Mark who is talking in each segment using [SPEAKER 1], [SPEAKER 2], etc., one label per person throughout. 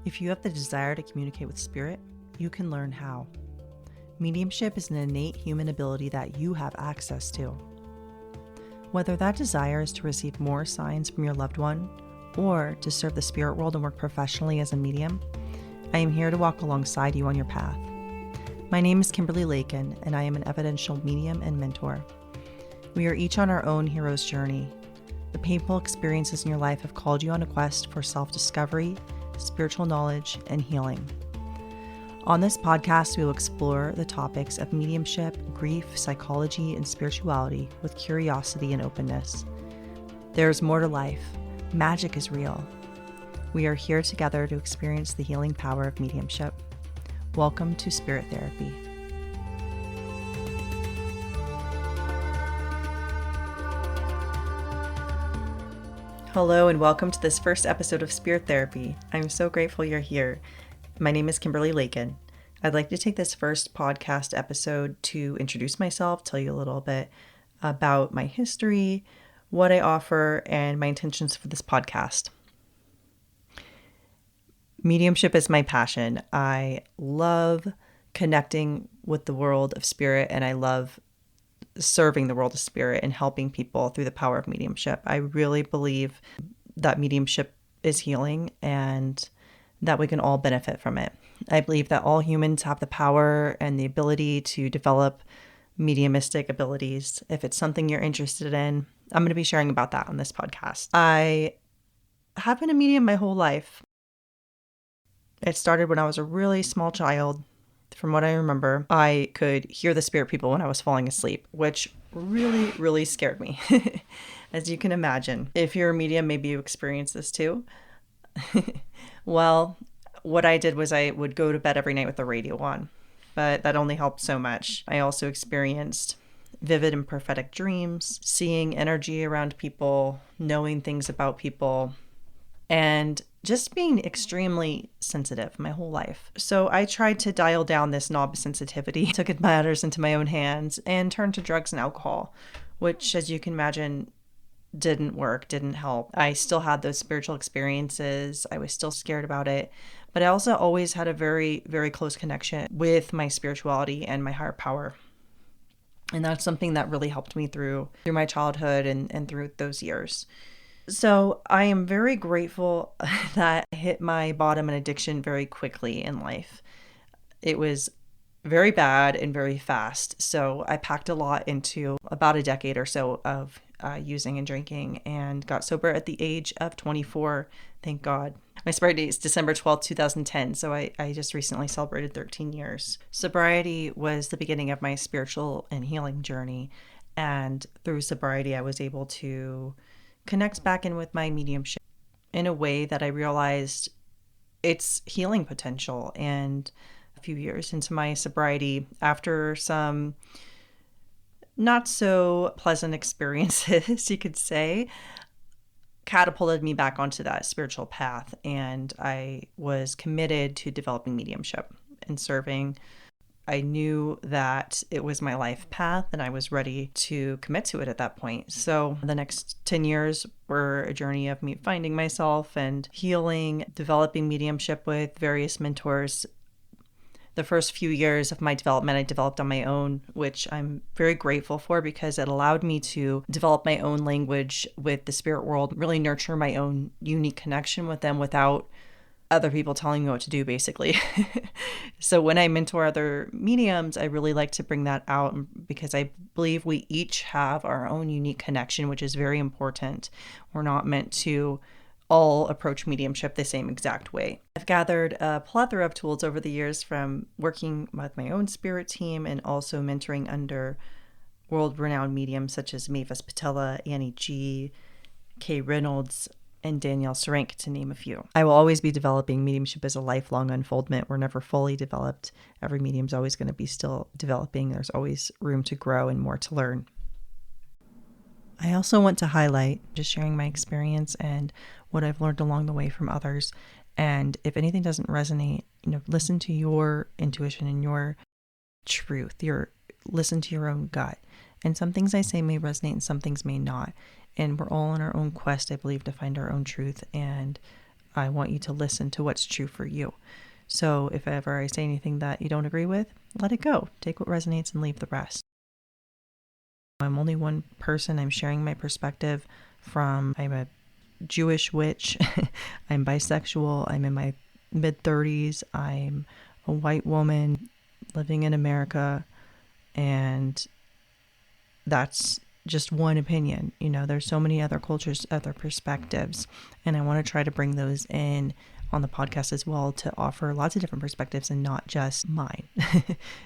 [SPEAKER 1] If you have the desire to communicate with spirit, you can learn how. Mediumship is an innate human ability that you have access to. Whether that desire is to receive more signs from your loved one or to serve the spirit world and work professionally as a medium, I am here to walk alongside you on your path. My name is Kimberly Lakein, and I am an evidential medium and mentor. We are each on our own hero's journey. The painful experiences in your life have called you on a quest for self-discovery, spiritual knowledge, and healing. On this podcast, we will explore the topics of mediumship, grief, psychology, and spirituality with curiosity and openness. There is more to life. Magic is real. We are here together to experience the healing power of mediumship. Welcome to Spirit Therapy. Hello and welcome to this first episode of Spirit Therapy. I'm so grateful you're here. My name is Kimberly Lakein. I'd like to take this first podcast episode to introduce myself, tell you a little bit about my history, what I offer, and my intentions for this podcast. Mediumship is my passion. I love connecting with the world of spirit, and I love serving the world of spirit and helping people through the power of mediumship. I really believe that mediumship is healing and that we can all benefit from it. I believe that all humans have the power and the ability to develop mediumistic abilities. If it's something you're interested in, I'm going to be sharing about that on this podcast. I have been a medium my whole life. It started when I was a really small child. From what I remember, I could hear the spirit people when I was falling asleep, which really, really scared me. As you can imagine, if you're a medium, maybe you experience this too. Well, what I did was I would go to bed every night with the radio on, but that only helped so much. I also experienced vivid and prophetic dreams, seeing energy around people, knowing things about people, and just being extremely sensitive my whole life. So I tried to dial down this knob sensitivity, took matters into my own hands, and turned to drugs and alcohol, which, as you can imagine, didn't work, didn't help. I still had those spiritual experiences. I was still scared about it. But I also always had a very, very close connection with my spirituality and my higher power. And that's something that really helped me through my childhood and through those years. So I am very grateful that I hit my bottom in addiction very quickly in life. It was very bad and very fast. So I packed a lot into about a decade or so of using and drinking, and got sober at the age of 24. Thank God. My sobriety date is December 12th, 2010. So I just recently celebrated 13 years. Sobriety was the beginning of my spiritual and healing journey. And through sobriety, I was able to connect back in with my mediumship in a way that I realized its healing potential. And a few years into my sobriety, after some not so pleasant experiences, you could say, catapulted me back onto that spiritual path. And I was committed to developing mediumship and serving. I knew that it was my life path and I was ready to commit to it at that point. So the next 10 years were a journey of me finding myself and healing, developing mediumship with various mentors. The first few years of my development, I developed on my own, which I'm very grateful for because it allowed me to develop my own language with the spirit world, really nurture my own unique connection with them without other people telling me what to do, basically. So when I mentor other mediums, I really like to bring that out because I believe we each have our own unique connection, which is very important. We're not meant to all approach mediumship the same exact way. I've gathered a plethora of tools over the years from working with my own spirit team and also mentoring under world-renowned mediums such as Mavis Patella, Annie G, Kay Reynolds, and Danielle Sarank, to name a few. I will always be developing. Mediumship as a lifelong unfoldment. We're never fully developed. Every medium's always going to be still developing. There's always room to grow and more to learn. I also want to highlight just sharing my experience and what I've learned along the way from others. And if anything doesn't resonate, listen to your intuition and your truth. Listen to your own gut. And some things I say may resonate and some things may not. And we're all on our own quest, I believe, to find our own truth. And I want you to listen to what's true for you. So if ever I say anything that you don't agree with, let it go. Take what resonates and leave the rest. I'm only one person. I'm sharing my perspective from, I'm a Jewish witch. I'm bisexual. I'm in my mid-30s. I'm a white woman living in America. And that's just one opinion. There's so many other cultures, other perspectives. And I want to try to bring those in on the podcast as well to offer lots of different perspectives and not just mine.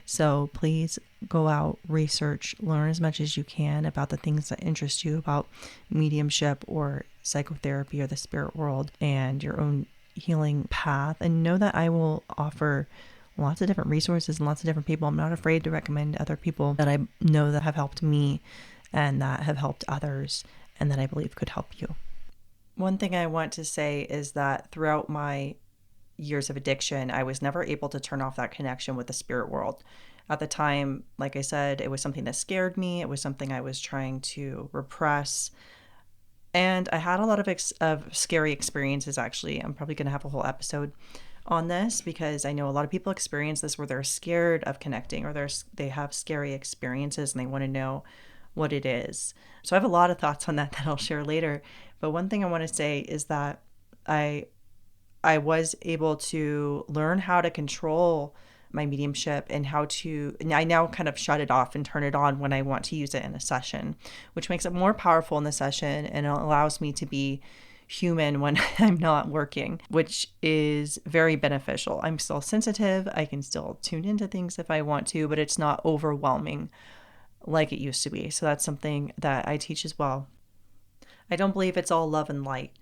[SPEAKER 1] So please go out, research, learn as much as you can about the things that interest you about mediumship or psychotherapy or the spirit world and your own healing path. And know that I will offer lots of different resources and lots of different people. I'm not afraid to recommend other people that I know that have helped me and that have helped others and that I believe could help you. One thing I want to say is that throughout my years of addiction, I was never able to turn off that connection with the spirit world. At the time, like I said, it was something that scared me. It was something I was trying to repress. And I had a lot of scary experiences, actually. I'm probably going to have a whole episode on this because I know a lot of people experience this where they're scared of connecting or they have scary experiences and they want to know what it is. So I have a lot of thoughts on that I'll share later. But one thing I want to say is that I was able to learn how to control my mediumship and I now kind of shut it off and turn it on when I want to use it in a session, which makes it more powerful in the session and it allows me to be human when I'm not working, which is very beneficial. I'm still sensitive. I can still tune into things if I want to, but it's not overwhelming like it used to be. So that's something that I teach as well. I don't believe it's all love and light.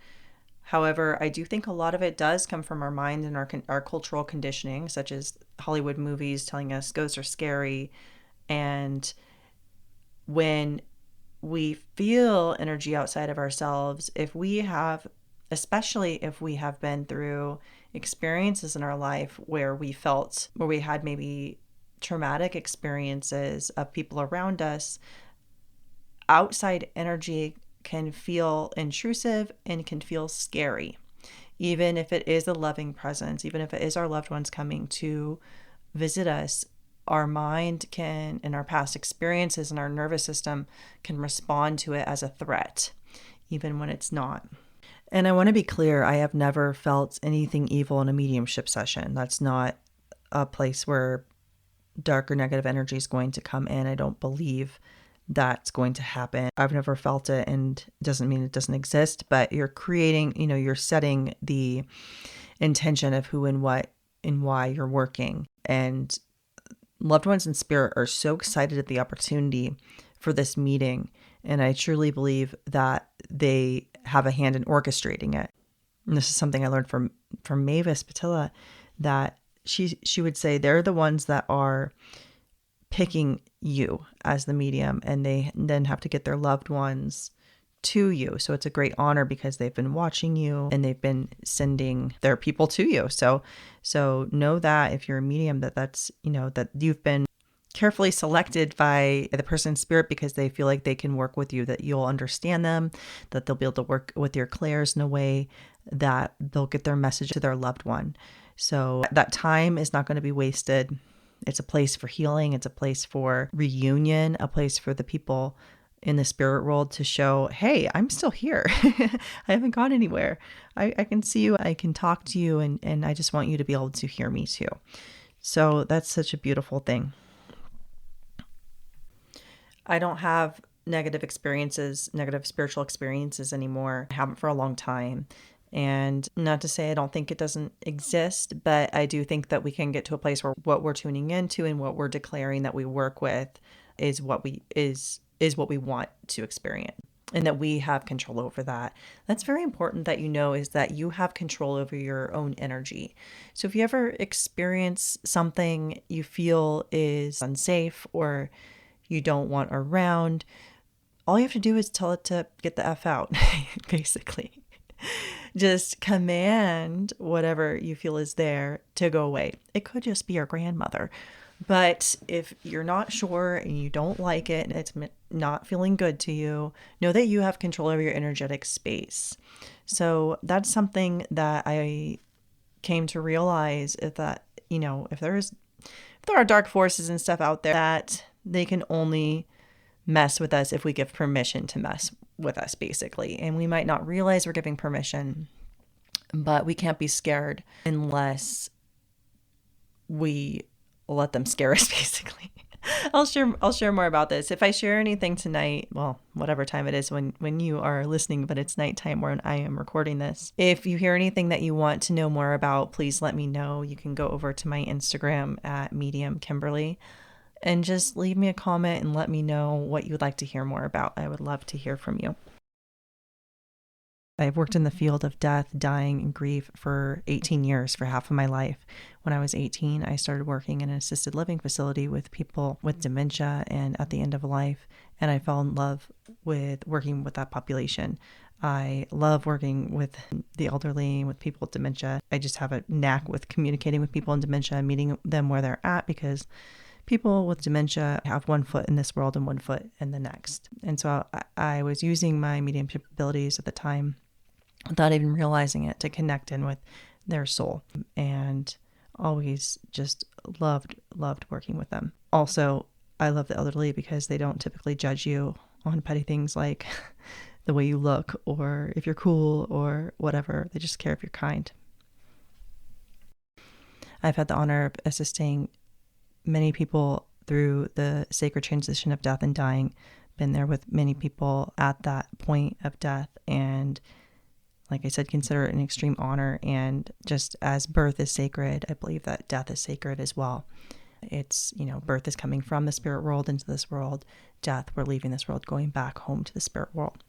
[SPEAKER 1] However, I do think a lot of it does come from our mind and our cultural conditioning, such as Hollywood movies telling us ghosts are scary. And when we feel energy outside of ourselves, especially if we have been through experiences in our life where we had maybe traumatic experiences of people around us, outside energy can feel intrusive and can feel scary, even if it is a loving presence, even if it is our loved ones coming to visit us. Our mind can, and our past experiences and our nervous system can respond to it as a threat, even when it's not. And I want to be clear, I have never felt anything evil in a mediumship session. That's not a place where dark or negative energy is going to come in. I don't believe that's going to happen. I've never felt it, and it doesn't mean it doesn't exist, but you're creating, you're setting the intention of who and what and why you're working. And loved ones in spirit are so excited at the opportunity for this meeting. And I truly believe that they have a hand in orchestrating it. And this is something I learned from Mavis Patilla, that she would say they're the ones that are picking you as the medium, and they then have to get their loved ones to you. So it's a great honor because they've been watching you and they've been sending their people to you. So know that if you're a medium, that's, that you've been carefully selected by the person in spirit because they feel like they can work with you, that you'll understand them, that they'll be able to work with your clairs in a way that they'll get their message to their loved one. So that time is not going to be wasted. It's a place for healing. It's a place for reunion, a place for the people in the spirit world to show, hey, I'm still here. I haven't gone anywhere. I can see you. I can talk to you. And I just want you to be able to hear me too. So that's such a beautiful thing. I don't have negative spiritual experiences anymore. I haven't for a long time. And not to say I don't think it doesn't exist, but I do think that we can get to a place where what we're tuning into and what we're declaring that we work with is what we want to experience, and that we have control over that. That's very important that is that you have control over your own energy. So if you ever experience something you feel is unsafe or you don't want around, all you have to do is tell it to get the F out, basically. Just command whatever you feel is there to go away. It could just be your grandmother, But if you're not sure and you don't like it, and it's not feeling good to you, know that you have control over your energetic space. So that's something that I came to realize, is that, if there are dark forces and stuff out there, that they can only mess with us if we give permission to mess with us, basically. And we might not realize we're giving permission, but we can't be scared unless we let them scare us, basically. I'll share more about this. If I share anything tonight, well, whatever time it is when you are listening, but it's nighttime when I am recording this. If you hear anything that you want to know more about, please let me know. You can go over to my Instagram at medium Kimberly and just leave me a comment and let me know what you would like to hear more about. I would love to hear from you. I've worked in the field of death, dying, and grief for 18 years, for half of my life. When I was 18, I started working in an assisted living facility with people with dementia and at the end of life, and I fell in love with working with that population. I love working with the elderly, with people with dementia. I just have a knack with communicating with people in dementia, meeting them where they're at, because people with dementia have one foot in this world and one foot in the next. And so I was using my mediumship abilities at the time, without even realizing it, to connect in with their soul, and always just loved working with them. Also, I love the elderly because they don't typically judge you on petty things like the way you look or if you're cool or whatever. They just care if you're kind. I've had the honor of assisting many people through the sacred transition of death and dying, been there with many people at that point of death, and like I said, consider it an extreme honor. And just as birth is sacred, I believe that death is sacred as well. It's, birth is coming from the spirit world into this world. Death, we're leaving this world, going back home to the spirit world.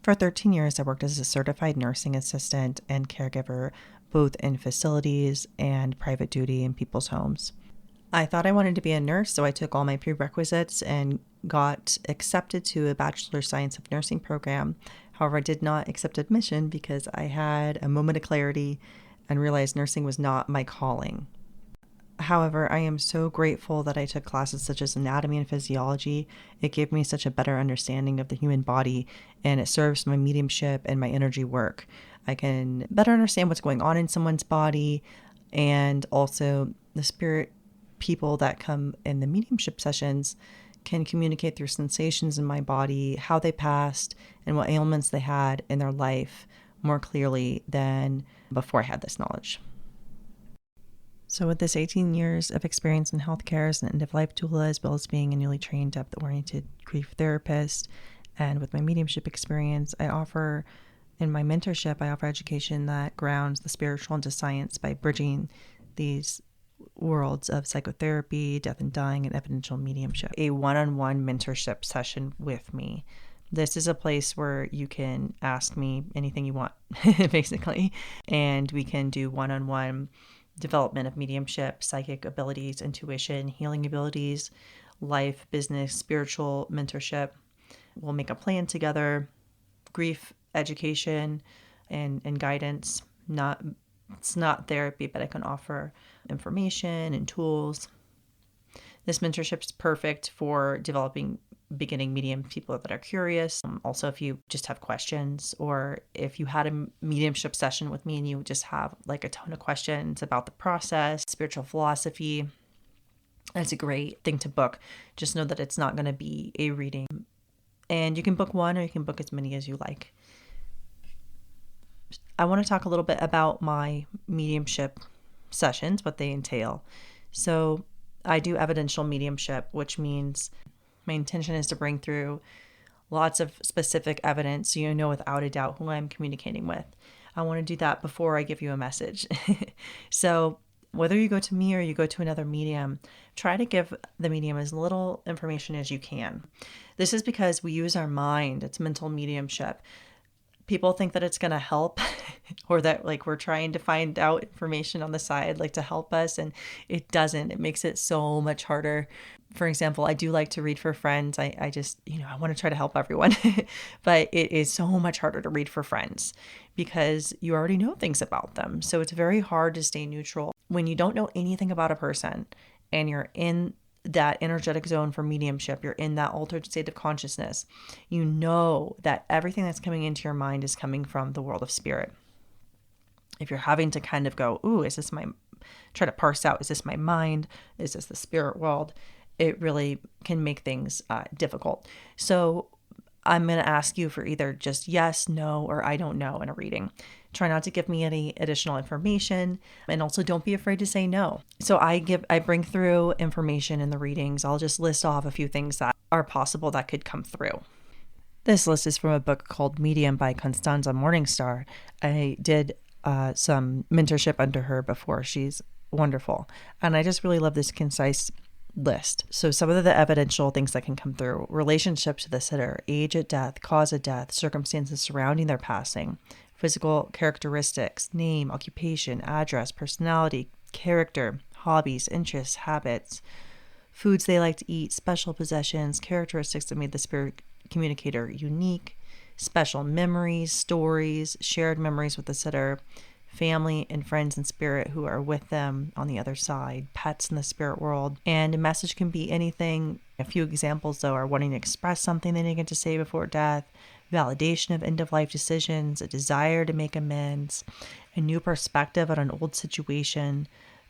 [SPEAKER 1] For 13 years, I worked as a certified nursing assistant and caregiver, both in facilities and private duty in people's homes. I thought I wanted to be a nurse, so I took all my prerequisites and got accepted to a Bachelor of Science of Nursing program. However, I did not accept admission because I had a moment of clarity and realized nursing was not my calling. However, I am so grateful that I took classes such as anatomy and physiology. It gave me such a better understanding of the human body, and it serves my mediumship and my energy work. I can better understand what's going on in someone's body, and also the spirit people that come in the mediumship sessions can communicate through sensations in my body, how they passed, and what ailments they had in their life more clearly than before I had this knowledge. So with this 18 years of experience in healthcare as an end-of-life doula, as well as being a newly trained depth-oriented grief therapist, and with my mediumship experience, in my mentorship, I offer education that grounds the spiritual into science by bridging these worlds of psychotherapy, death and dying, and evidential mediumship. A one-on-one mentorship session with me. This is a place where you can ask me anything you want, basically, and we can do one-on-one development of mediumship, psychic abilities, intuition, healing abilities, life, business, spiritual mentorship. We'll make a plan together, grief education and guidance. It's not therapy, but I can offer information and tools. This mentorship is perfect for developing beginning medium people that are curious. Also, if you just have questions, or if you had a mediumship session with me and you just have like a ton of questions about the process, spiritual philosophy, that's a great thing to book. Just know that it's not going to be a reading. And you can book one, or you can book as many as you like. I want to talk a little bit about my mediumship sessions, what they entail. So I do evidential mediumship, which means my intention is to bring through lots of specific evidence so you know without a doubt who I'm communicating with. I want to do that before I give you a message. So whether you go to me or you go to another medium, try to give the medium as little information as you can. This is because we use our mind. It's mental mediumship. People think that it's going to help or that like we're trying to find out information on the side like to help us, and it doesn't. It makes it so much harder. For example, I do like to read for friends. I just, I want to try to help everyone, but it is so much harder to read for friends because you already know things about them. So it's very hard to stay neutral when you don't know anything about a person and you're in that energetic zone for mediumship. You're in that altered state of consciousness. You know that everything that's coming into your mind is coming from the world of spirit. If you're having to kind of go, ooh, try to parse out, is this my mind? Is this the spirit world? It really can make things difficult. So I'm going to ask you for either just yes, no, or I don't know in a reading. Try not to give me any additional information, and also don't be afraid to say no. So I bring through information in the readings. I'll just list off a few things that are possible that could come through. This list is from a book called Medium by Constanza Morningstar. I did some mentorship under her before. She's wonderful. And I just really love this concise list. So some of the evidential things that can come through: relationship to the sitter, age at death, cause of death, circumstances surrounding their passing, physical characteristics, name, occupation, address, personality, character, hobbies, interests, habits, foods they like to eat, special possessions, characteristics that made the spirit communicator unique, special memories, stories, shared memories with the sitter, family and friends in spirit who are with them on the other side, pets in the spirit world. And a message can be anything. A few examples, though, are wanting to express something they didn't get to say before death, validation of end-of-life decisions, a desire to make amends, a new perspective on an old situation,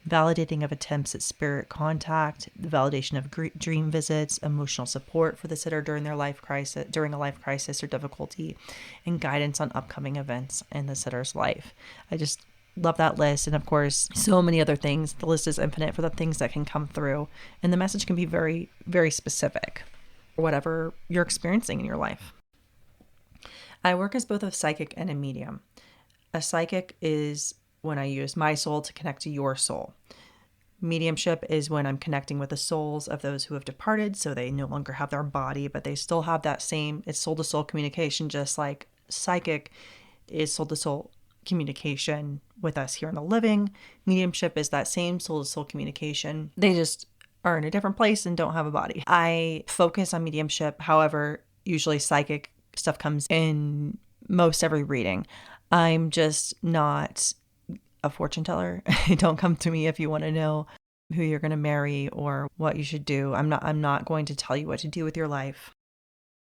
[SPEAKER 1] validating of attempts at spirit contact, the validation of dream visits, emotional support for the sitter during a life crisis or difficulty, and guidance on upcoming events in the sitter's life. I just love that list. And of course, so many other things. The list is infinite for the things that can come through. And the message can be very, very specific for whatever you're experiencing in your life. I work as both a psychic and a medium. A psychic is when I use my soul to connect to your soul. Mediumship is when I'm connecting with the souls of those who have departed, so they no longer have their body, but they still have that same, it's soul-to-soul communication, just like psychic is soul-to-soul communication with us here in the living. Mediumship is that same soul-to-soul communication. They just are in a different place and don't have a body. I focus on mediumship. However, usually psychic stuff comes in most every reading. I'm just not a fortune teller. Don't come to me if you want to know who you're going to marry or what you should do. I'm not going to tell you what to do with your life.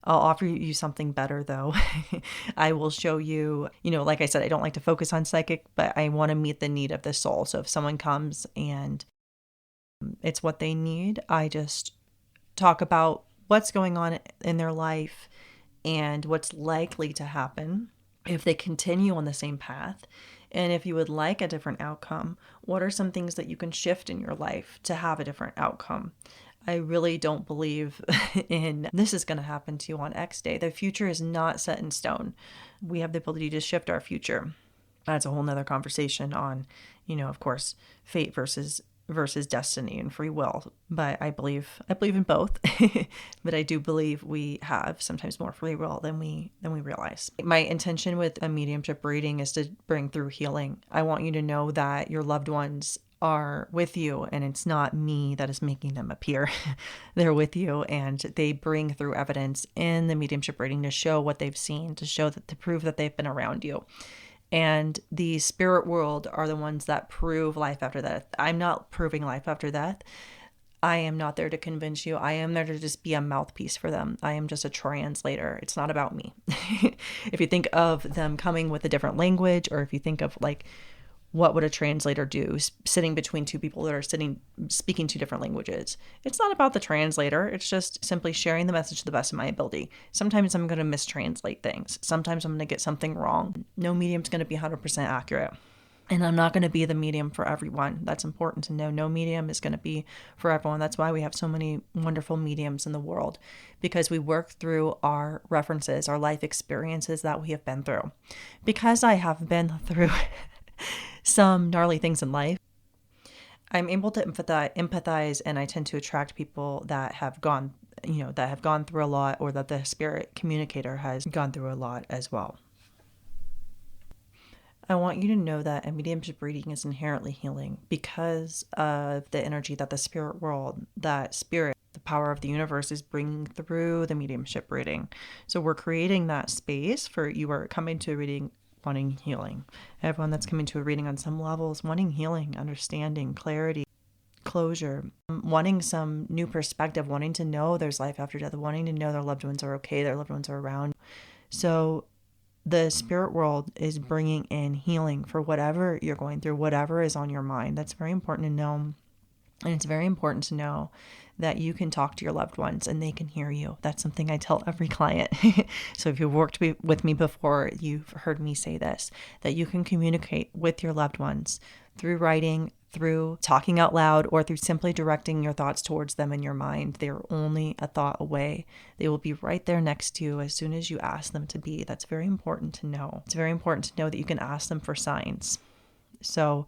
[SPEAKER 1] I'll offer you something better though. I will show you, like I said, I don't like to focus on psychic, but I want to meet the need of the soul. So if someone comes and it's what they need, I just talk about what's going on in their life and what's likely to happen if they continue on the same path. And if you would like a different outcome, what are some things that you can shift in your life to have a different outcome? I really don't believe in this is going to happen to you on X day. The future is not set in stone. We have the ability to shift our future. That's a whole nother conversation on, of course, fate versus destiny and free will. But I believe in both. But I do believe we have sometimes more free will than we realize. My intention with a mediumship reading is to bring through healing. I want you to know that your loved ones are with you, and it's not me that is making them appear. They're with you, and they bring through evidence in the mediumship reading to show what they've seen, to prove that they've been around you. And the spirit world are the ones that prove life after death. I'm not proving life after death. I am not there to convince you. I am there to just be a mouthpiece for them. I am just a translator. It's not about me. If you think of them coming with a different language, or if you think of like, what would a translator do sitting between two people that are speaking two different languages? It's not about the translator. It's just simply sharing the message to the best of my ability. Sometimes I'm going to mistranslate things. Sometimes I'm going to get something wrong. No medium's going to be 100% accurate. And I'm not going to be the medium for everyone. That's important to know. No medium is going to be for everyone. That's why we have so many wonderful mediums in the world, because we work through our references, our life experiences that we have been through. Because I have been through some gnarly things in life, I'm able to empathize, and I tend to attract people that have gone through a lot, or that the spirit communicator has gone through a lot as well. I want you to know that a mediumship reading is inherently healing because of the energy that the spirit world, that spirit, the power of the universe is bringing through the mediumship reading. So we're creating that space for you are coming to a reading wanting healing. Everyone that's coming to a reading on some levels wanting healing, understanding, clarity, closure, wanting some new perspective, wanting to know there's life after death, wanting to know their loved ones are okay, their loved ones are around. So the spirit world is bringing in healing for whatever you're going through, whatever is on your mind. That's very important to know. And it's very important to know that you can talk to your loved ones and they can hear you. That's something I tell every client. So if you've worked with me before, you've heard me say this, that you can communicate with your loved ones through writing, through talking out loud, or through simply directing your thoughts towards them in your mind. They're only a thought away. They will be right there next to you as soon as you ask them to be. That's very important to know. It's very important to know that you can ask them for signs. So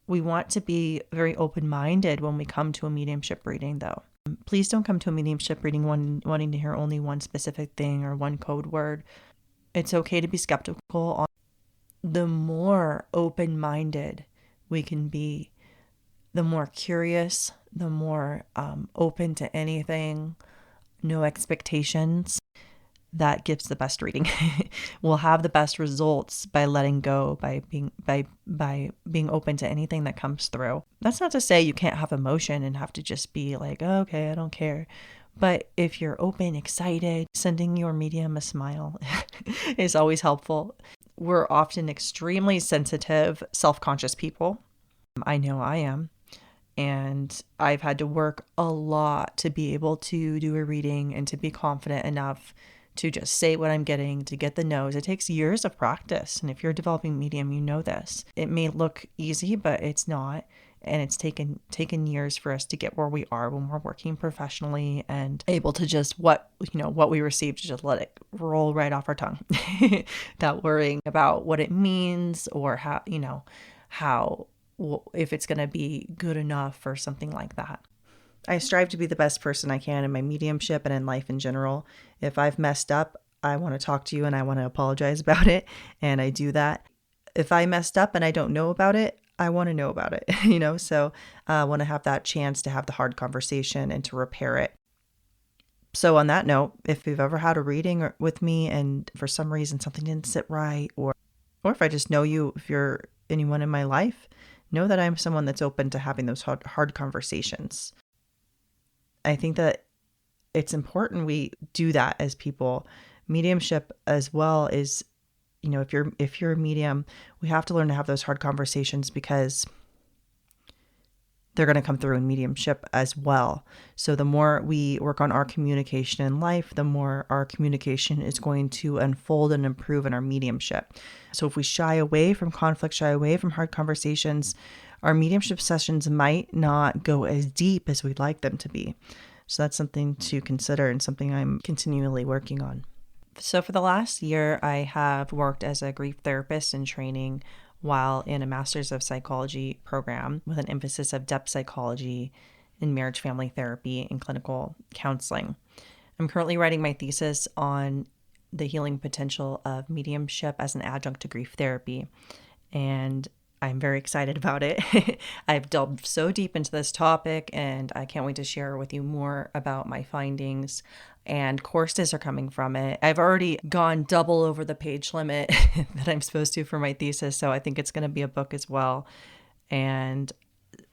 [SPEAKER 1] we want to be very open-minded when we come to a mediumship reading, though. Please don't come to a mediumship reading wanting to hear only one specific thing or one code word. It's okay to be skeptical. The more open-minded we can be, the more curious, the more open to anything, no expectations, that gives the best reading. We'll have the best results by letting go, by being open to anything that comes through. That's not to say you can't have emotion and have to just be like, oh, okay, I don't care. But if you're open, excited, sending your medium a smile is always helpful. We're often extremely sensitive, self-conscious people. I know I am. And I've had to work a lot to be able to do a reading and to be confident enough to just say what I'm getting, to get the no's. It takes years of practice. And if you're a developing medium, you know this. It may look easy, but it's not. And it's taken years for us to get where we are when we're working professionally and able to just what we receive, to just let it roll right off our tongue without worrying about what it means or how if it's going to be good enough or something like that. I strive to be the best person I can in my mediumship and in life in general. If I've messed up, I want to talk to you and I want to apologize about it. And I do that. If I messed up and I don't know about it, I want to know about it, so I want to have that chance to have the hard conversation and to repair it. So on that note, if you've ever had a reading with me and for some reason something didn't sit right, or if I just know you, if you're anyone in my life, know that I'm someone that's open to having those hard conversations. I think that it's important we do that as people. Mediumship as well is, if you're a medium, we have to learn to have those hard conversations because they're going to come through in mediumship as well. So the more we work on our communication in life, the more our communication is going to unfold and improve in our mediumship. So if we shy away from conflict, shy away from hard conversations, our mediumship sessions might not go as deep as we'd like them to be. So that's something to consider and something I'm continually working on. So for the last year, I have worked as a grief therapist in training while in a Master's of Psychology program with an emphasis of depth psychology in marriage family therapy and clinical counseling. I'm currently writing my thesis on the healing potential of mediumship as an adjunct to grief therapy, and I'm very excited about it. I've delved so deep into this topic and I can't wait to share with you more about my findings, and courses are coming from it. I've already gone double over the page limit that I'm supposed to for my thesis, so I think it's going to be a book as well. And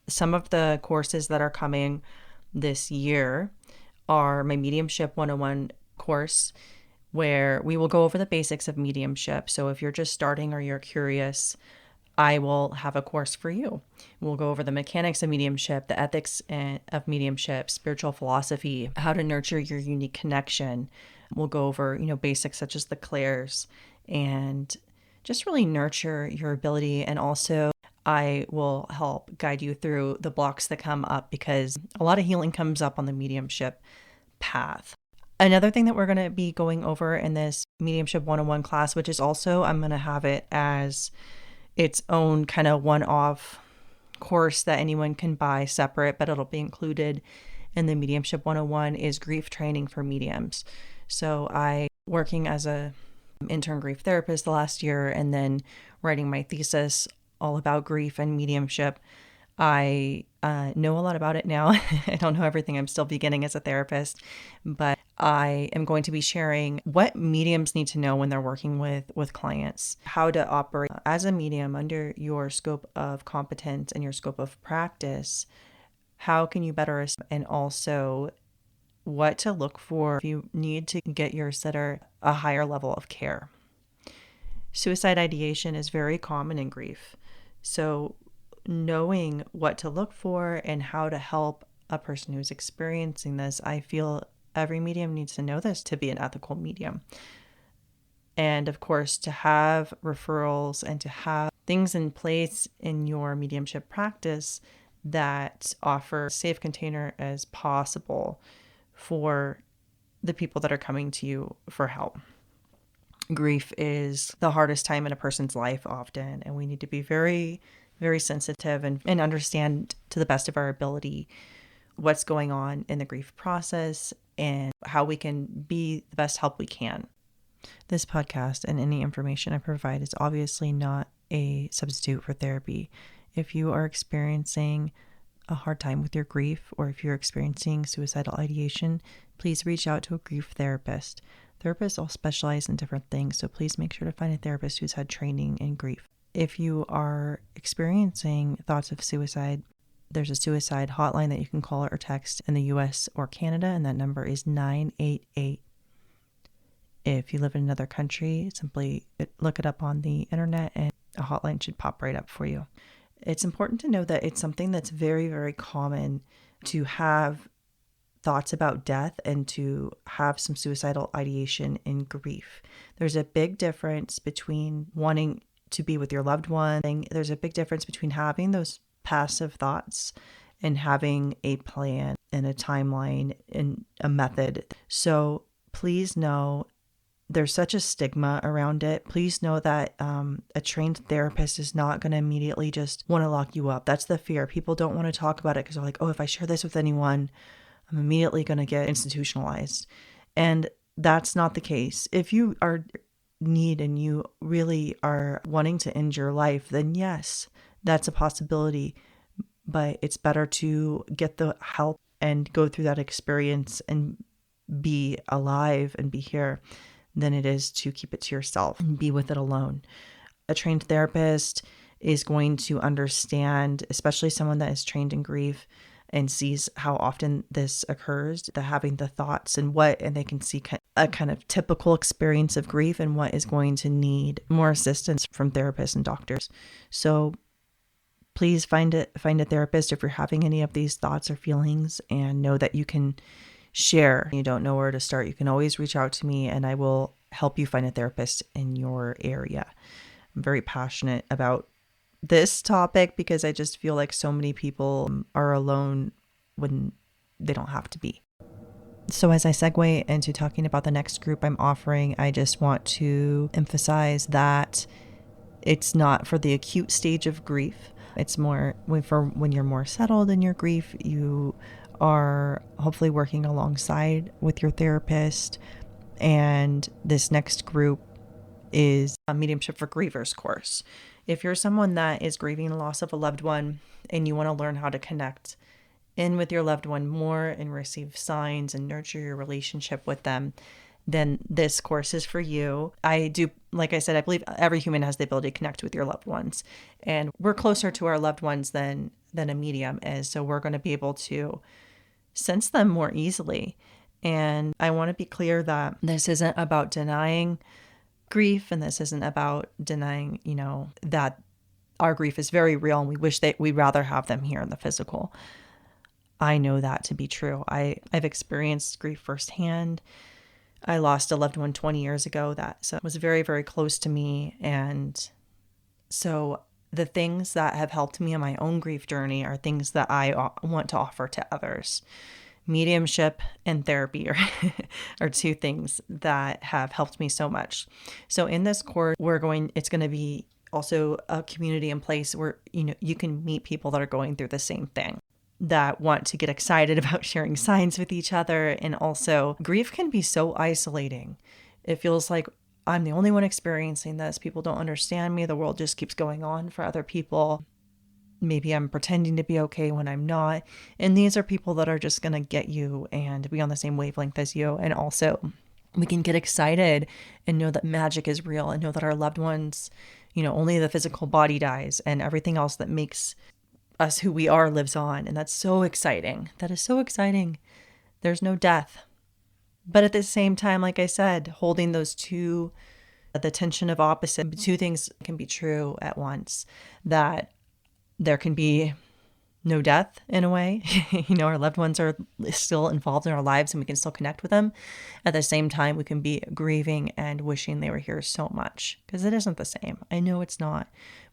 [SPEAKER 1] some of the courses that are coming this year are my Mediumship 101 course, where we will go over the basics of mediumship. So if you're just starting or you're curious, I will have a course for you. We'll go over the mechanics of mediumship, the ethics of mediumship, spiritual philosophy, how to nurture your unique connection. We'll go over, basics such as the clairs and just really nurture your ability. And also I will help guide you through the blocks that come up, because a lot of healing comes up on the mediumship path. Another thing that we're going to be going over in this Mediumship 101 class, which is also, I'm going to have it as its own kind of one-off course that anyone can buy separate, but it'll be included in the Mediumship 101, is grief training for mediums. So working as a intern grief therapist the last year, and then writing my thesis all about grief and mediumship. I know a lot about it now. I don't know everything. I'm still beginning as a therapist, but I am going to be sharing what mediums need to know when they're working with clients, how to operate as a medium under your scope of competence and your scope of practice. How can you better, and also what to look for if you need to get your sitter a higher level of care. Suicide ideation is very common in grief. So knowing what to look for and how to help a person who's experiencing this, I feel every medium needs to know this to be an ethical medium. And of course, to have referrals and to have things in place in your mediumship practice that offer a safe container as possible for the people that are coming to you for help. Grief is the hardest time in a person's life often, and we need to be very, very sensitive and understand to the best of our ability what's going on in the grief process and how we can be the best help we can. This podcast and any information I provide is obviously not a substitute for therapy. If you are experiencing a hard time with your grief, or if you're experiencing suicidal ideation, please reach out to a grief therapist. Therapists all specialize in different things, so please make sure to find a therapist who's had training in grief. If you are experiencing thoughts of suicide, there's a suicide hotline that you can call or text in the US or Canada, and that number is 988. If you live in another country, simply look it up on the internet and a hotline should pop right up for you. It's important to know that it's something that's very, very common to have thoughts about death and to have some suicidal ideation in grief. There's a big difference between wanting to be with your loved one. There's a big difference between having those passive thoughts and having a plan and a timeline and a method. So please know there's such a stigma around it. Please know that a trained therapist is not going to immediately just want to lock you up. That's the fear. People don't want to talk about it because they're like, oh, if I share this with anyone, I'm immediately going to get institutionalized. And that's not the case. If you are need and you really are wanting to end your life, then yes, that's a possibility. But it's better to get the help and go through that experience and be alive and be here than it is to keep it to yourself and be with it alone. A trained therapist is going to understand, especially someone that is trained in grief and sees how often this occurs, the having the thoughts and they can see a kind of typical experience of grief and what is going to need more assistance from therapists and doctors. So please find a therapist if you're having any of these thoughts or feelings, and know that you can share. You don't know where to start. You can always reach out to me and I will help you find a therapist in your area. I'm very passionate about this topic because I just feel like so many people are alone when they don't have to be. So as I segue into talking about the next group I'm offering, I just want to emphasize that it's not for the acute stage of grief. It's more for when you're more settled in your grief. You are hopefully working alongside with your therapist. And this next group is a mediumship for grievers course. If you're someone that is grieving the loss of a loved one and you want to learn how to connect in with your loved one more and receive signs and nurture your relationship with them, then this course is for you. Like I said, I believe every human has the ability to connect with your loved ones, and we're closer to our loved ones than a medium is. So we're going to be able to sense them more easily. And I want to be clear that this isn't about denying grief, and this isn't about denying, that our grief is very real and we wish that we'd rather have them here in the physical. I know that to be true. I've experienced grief firsthand. I lost a loved one 20 years ago that was very, very close to me. And so the things that have helped me in my own grief journey are things that I want to offer to others. Mediumship and therapy are two things that have helped me so much. So in this course, it's going to be also a community in place where, you can meet people that are going through the same thing, that want to get excited about sharing signs with each other. And also, grief can be so isolating. It feels like I'm the only one experiencing this. People don't understand me. The world just keeps going on for other people. Maybe I'm pretending to be okay when I'm not. And these are people that are just going to get you and be on the same wavelength as you. And also, we can get excited and know that magic is real and know that our loved ones, only the physical body dies and everything else that makes us who we are lives on. And that's so exciting. That is so exciting. There's no death. But at the same time, like I said, holding those two, the tension of opposite, two things can be true at once, that there can be no death in a way. Our loved ones are still involved in our lives and we can still connect with them. At the same time, we can be grieving and wishing they were here so much, because it isn't the same. I know it's not,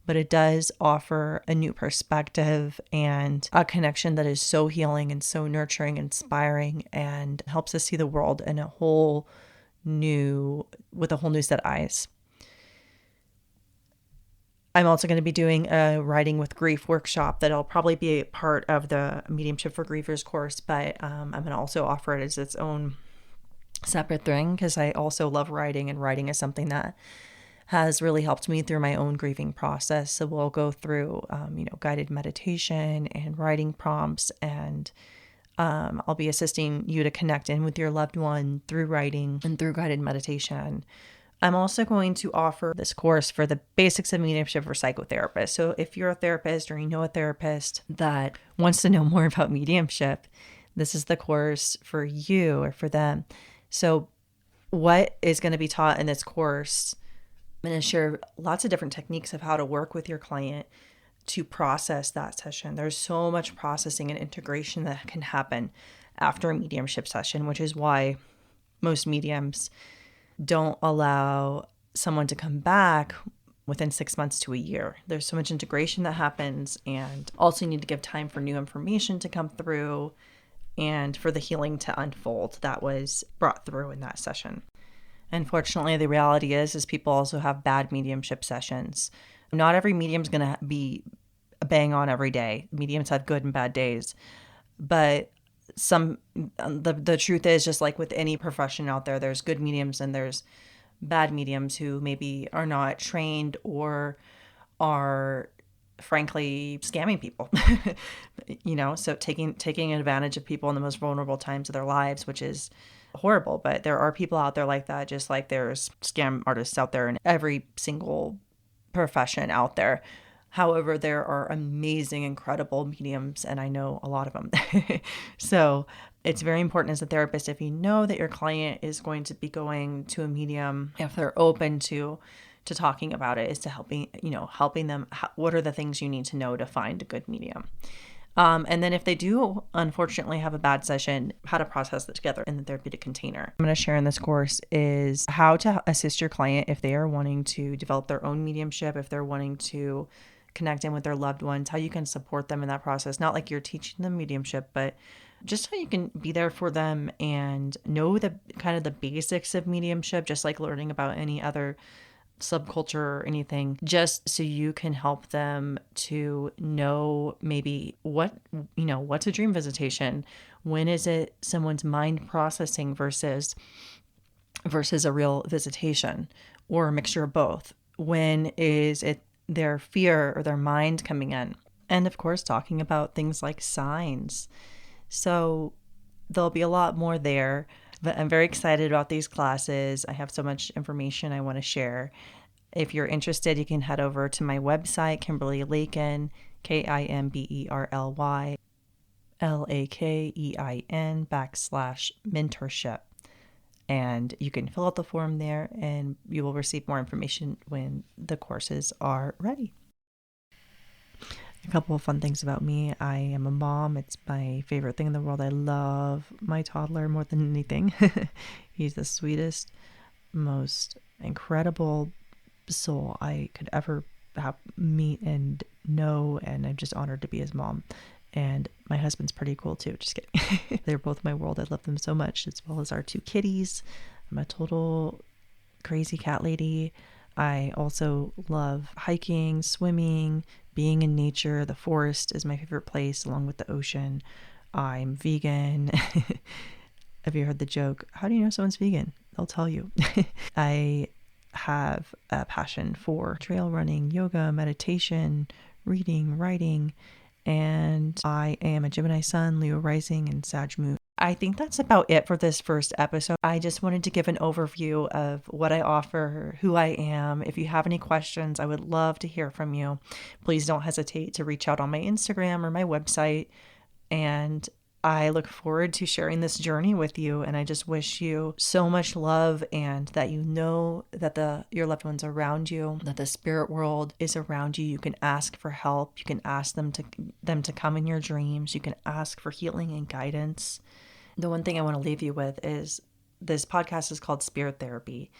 [SPEAKER 1] but it does offer a new perspective and a connection that is so healing and so nurturing, inspiring, and helps us see the world in with a whole new set of eyes. I'm also going to be doing a Writing with Grief workshop that'll probably be a part of the Mediumship for Grievers course, but I'm going to also offer it as its own separate thing, because I also love writing, and writing is something that has really helped me through my own grieving process. So we'll go through, guided meditation and writing prompts, and I'll be assisting you to connect in with your loved one through writing and through guided meditation. I'm also going to offer this course for the basics of mediumship for psychotherapists. So if you're a therapist or you know a therapist that wants to know more about mediumship, this is the course for you or for them. So what is going to be taught in this course? I'm going to share lots of different techniques of how to work with your client to process that session. There's so much processing and integration that can happen after a mediumship session, which is why most mediums don't allow someone to come back within 6 months to a year. There's so much integration that happens, and also you need to give time for new information to come through and for the healing to unfold that was brought through in that session. Unfortunately, the reality is people also have bad mediumship sessions. Not every medium's going to be bang on every day. Mediums have good and bad days. But the truth is, just like with any profession out there, there's good mediums and there's bad mediums who maybe are not trained or are frankly scamming people. So taking advantage of people in the most vulnerable times of their lives, which is horrible. But there are people out there like that, just like there's scam artists out there in every single profession out there. However, there are amazing, incredible mediums, and I know a lot of them. So it's very important as a therapist, if you know that your client is going to be going to a medium, if they're open to talking about it, is to helping them. What are the things you need to know to find a good medium? And then if they do, unfortunately, have a bad session, how to process it together in the therapeutic container. I'm going to share in this course is how to assist your client if they are wanting to develop their own mediumship, if they're wanting to connect in with their loved ones, how you can support them in that process. Not like you're teaching them mediumship, but just how you can be there for them and know the kind of the basics of mediumship, just like learning about any other subculture or anything, just so you can help them to know maybe what's a dream visitation, when is it someone's mind processing versus a real visitation, or a mixture of both, when is it their fear or their mind coming in, and of course talking about things like signs. So there'll be a lot more there. But I'm very excited about these classes. I have so much information I want to share. If you're interested, you can head over to my website, Kimberly Lakein, KimberlyLakein /mentorship. And you can fill out the form there, and you will receive more information when the courses are ready. A couple of fun things about me. I am a mom. It's my favorite thing in the world. I love my toddler more than anything. He's the sweetest, most incredible soul I could ever meet and know, and I'm just honored to be his mom. And my husband's pretty cool too. Just kidding. They're both my world. I love them so much, as well as our two kitties. I'm a total crazy cat lady. I also love hiking, swimming, being in nature. The forest is my favorite place, along with the ocean. I'm vegan. Have you heard the joke, how do you know someone's vegan? They'll tell you. I have a passion for trail running, yoga, meditation, reading, writing, and I am a Gemini Sun, Leo Rising, and Sag Moon. I think that's about it for this first episode. I just wanted to give an overview of what I offer, who I am. If you have any questions, I would love to hear from you. Please don't hesitate to reach out on my Instagram or my website. And I look forward to sharing this journey with you. And I just wish you so much love, and that you know that your loved ones are around you, that the spirit world is around you. You can ask for help. You can ask them to come in your dreams. You can ask for healing and guidance. The one thing I want to leave you with is this podcast is called Spirit Therapy.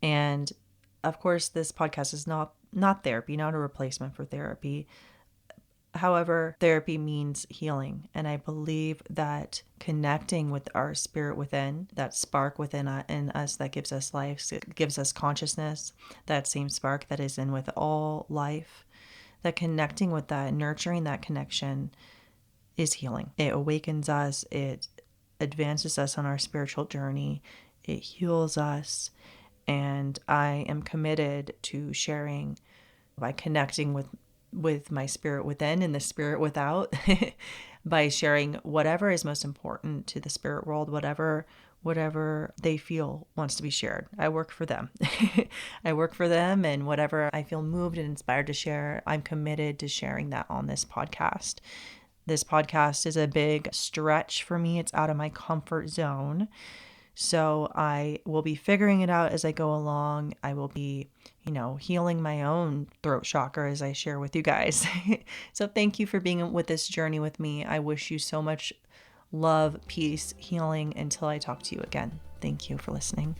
[SPEAKER 1] And of course, this podcast is not therapy, not a replacement for therapy. However, therapy means healing. And I believe that connecting with our spirit within, that spark within us that gives us life, gives us consciousness, that same spark that is in with all life, that connecting with that, nurturing that connection is healing. It awakens us. It advances us on our spiritual journey. It heals us. And I am committed to sharing by connecting with my spirit within and the spirit without by sharing whatever is most important to the spirit world, whatever they feel wants to be shared. I work for them. I work for them, and whatever I feel moved and inspired to share, I'm committed to sharing that on this podcast. This podcast is a big stretch for me. It's out of my comfort zone. So I will be figuring it out as I go along. I will be, healing my own throat chakra as I share with you guys. So thank you for being with this journey with me. I wish you so much love, peace, healing until I talk to you again. Thank you for listening.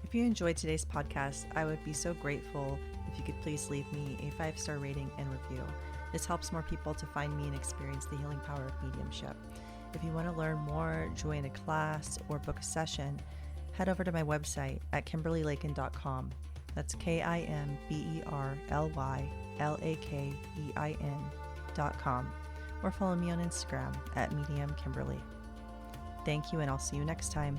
[SPEAKER 1] If you enjoyed today's podcast, I would be so grateful if you could please leave me a 5-star rating and review. This helps more people to find me and experience the healing power of mediumship. If you want to learn more, join a class, or book a session, head over to my website at kimberlylakein.com. That's KimberlyLakein.com. Or follow me on Instagram at mediumkimberly. Thank you, and I'll see you next time.